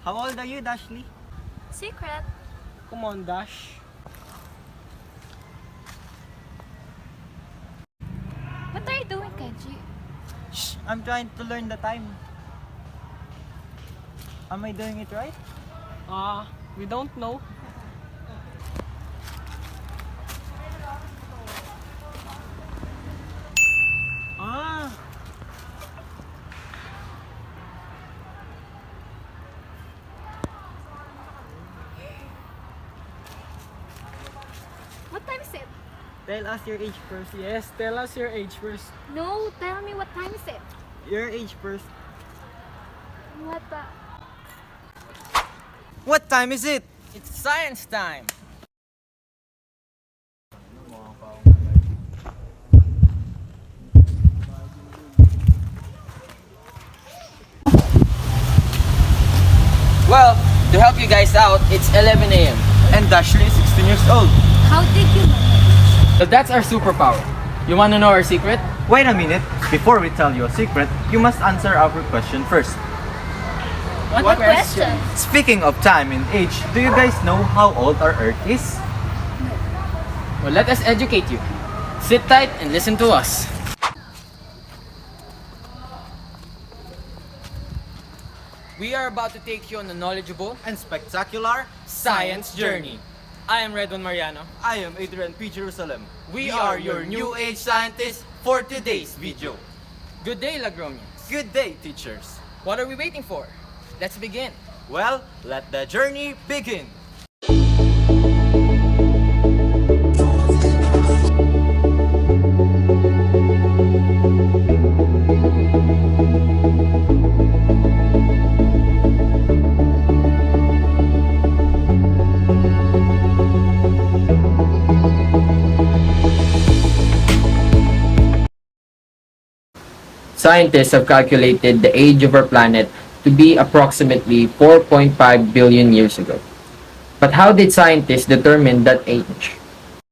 How old are you, Dashley? Secret. Come on, Dash. What are you doing, Kenji? Shh, I'm trying to learn the time. Am I doing it right? We don't know. Ah, What time is it? tell us your age first. Yes, tell us your age first. No, tell me what time is it? Your age first. What the? What time is it? It's science time. Well, to help you guys out, it's 11 a.m. And Dashley is 16 years old. How did you manage? So that's our superpower. You want to know our secret? Wait a minute. Before we tell you a secret, you must answer our question first. What question? Speaking of time and age, do you guys know how old our Earth is? Well, let us educate you. Sit tight and listen to us. We are about to take you on a knowledgeable And spectacular science journey. I am Redwan Mariano. I am Adrian P. Jerusalem. We are your new age scientists for today's video. Good day, Lagronians. Good day, teachers. What are we waiting for? Let's begin. Well, let the journey begin. Scientists have calculated the age of our planet to be approximately 4.5 billion years ago. But how did scientists determine that age?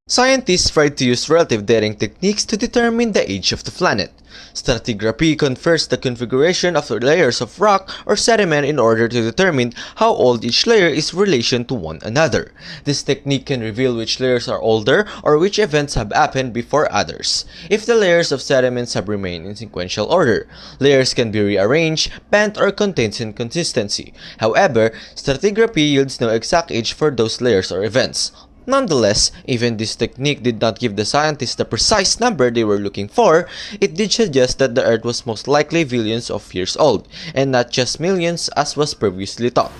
Scientists tried to use relative dating techniques to determine the age of the planet. Stratigraphy confers the configuration of the layers of rock or sediment in order to determine how old each layer is in relation to one another. This technique can reveal which layers are older or which events have happened before others. If the layers of sediments have remained in sequential order, layers can be rearranged, bent, or contains inconsistency. However, stratigraphy yields no exact age for those layers or events. Nonetheless, even this technique did not give the scientists the precise number they were looking for. It did suggest that the Earth was most likely billions of years old, and not just millions as was previously thought.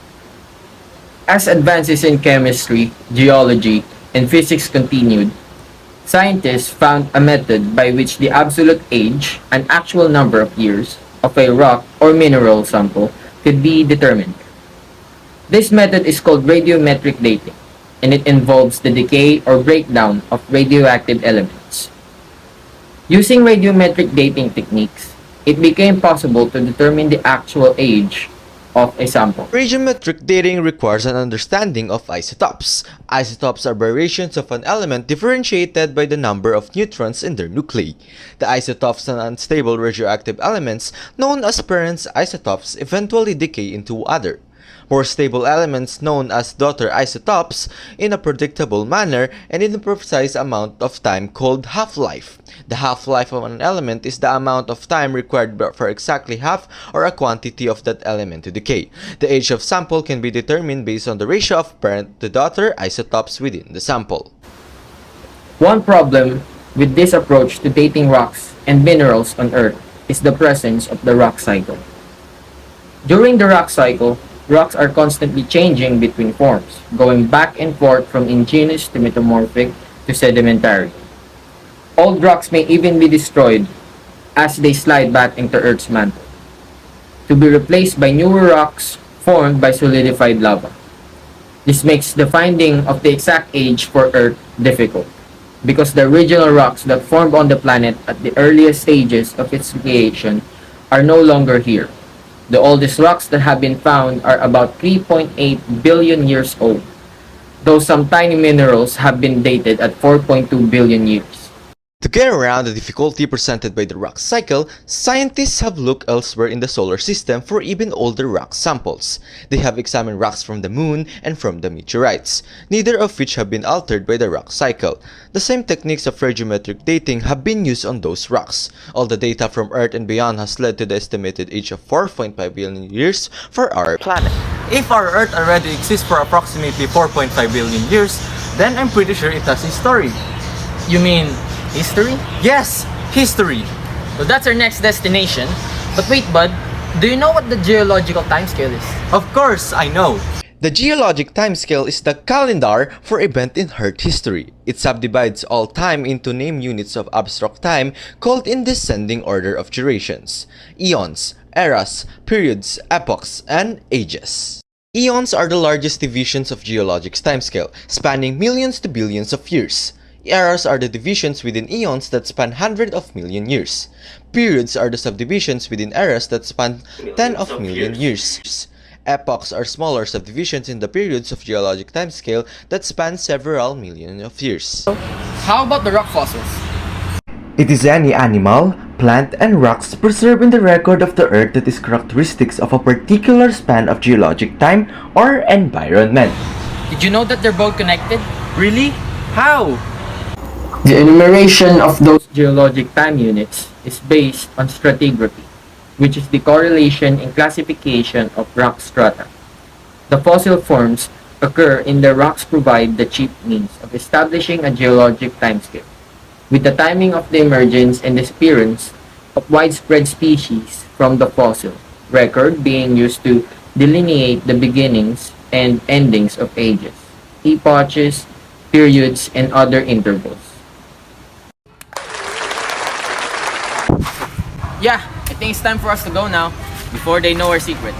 As advances in chemistry, geology, and physics continued, scientists found a method by which the absolute age, an actual number of years, of a rock or mineral sample could be determined. This method is called radiometric dating, and it involves the decay or breakdown of radioactive elements. Using radiometric dating techniques, it became possible to determine the actual age of a sample. Radiometric dating requires an understanding of isotopes. Isotopes are variations of an element differentiated by the number of neutrons in their nuclei. The isotopes and unstable radioactive elements, known as parent isotopes, eventually decay into other more stable elements known as daughter isotopes in a predictable manner and in a precise amount of time called half-life. The half-life of an element is the amount of time required for exactly half or a quantity of that element to decay. The age of sample can be determined based on the ratio of parent to daughter isotopes within the sample. One problem with this approach to dating rocks and minerals on Earth is the presence of the rock cycle. During the rock cycle, rocks are constantly changing between forms, going back and forth from igneous to metamorphic to sedimentary. Old rocks may even be destroyed as they slide back into Earth's mantle, to be replaced by newer rocks formed by solidified lava. This makes the finding of the exact age for Earth difficult, because the original rocks that formed on the planet at the earliest stages of its creation are no longer here. The oldest rocks that have been found are about 3.8 billion years old, though some tiny minerals have been dated at 4.2 billion years. To get around the difficulty presented by the rock cycle, scientists have looked elsewhere in the solar system for even older rock samples. They have examined rocks from the moon and from the meteorites, neither of which have been altered by the rock cycle. The same techniques of radiometric dating have been used on those rocks. All the data from Earth and beyond has led to the estimated age of 4.5 billion years for our planet. If our Earth already exists for approximately 4.5 billion years, then I'm pretty sure it has history. You mean history? Yes, history. Well, that's our next destination. But wait, bud, do you know what the geological timescale is? Of course, I know. The geologic timescale is the calendar for event in Earth history. It subdivides all time into name units of abstract time called in descending order of durations: eons, eras, periods, epochs, and ages. Eons are the largest divisions of geologic timescale, spanning millions to billions of years. Eras are the divisions within eons that span hundreds of million years. Periods are the subdivisions within eras that span tens of million years. Epochs are smaller subdivisions in the periods of geologic timescale that span several million of years. How about the rock fossils? It is any animal, plant, and rocks preserved in the record of the Earth that is characteristics of a particular span of geologic time or environment. Did you know that they're both connected? Really? How? The enumeration of those geologic time units is based on stratigraphy, which is the correlation and classification of rock strata. The fossil forms occur in the rocks provide the chief means of establishing a geologic timescale, with the timing of the emergence and disappearance of widespread species from the fossil record being used to delineate the beginnings and endings of ages, epochs, periods, and other intervals. Yeah, I think it's time for us to go now, before they know our secret.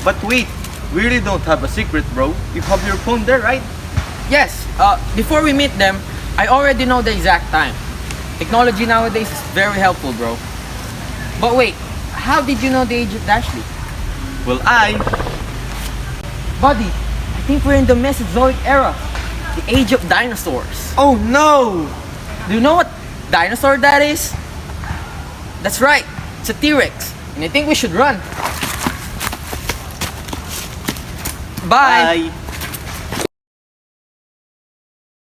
But wait, we really don't have a secret, bro. You have your phone there, right? Yes, before we meet them, I already know the exact time. Technology nowadays is very helpful, bro. But wait, how did you know the age of Dashley? Well, Buddy, I think we're in the Mesozoic era, the age of dinosaurs. Oh no! Do you know what dinosaur that is? That's right, it's a T-Rex, and I think we should run. Bye. Bye.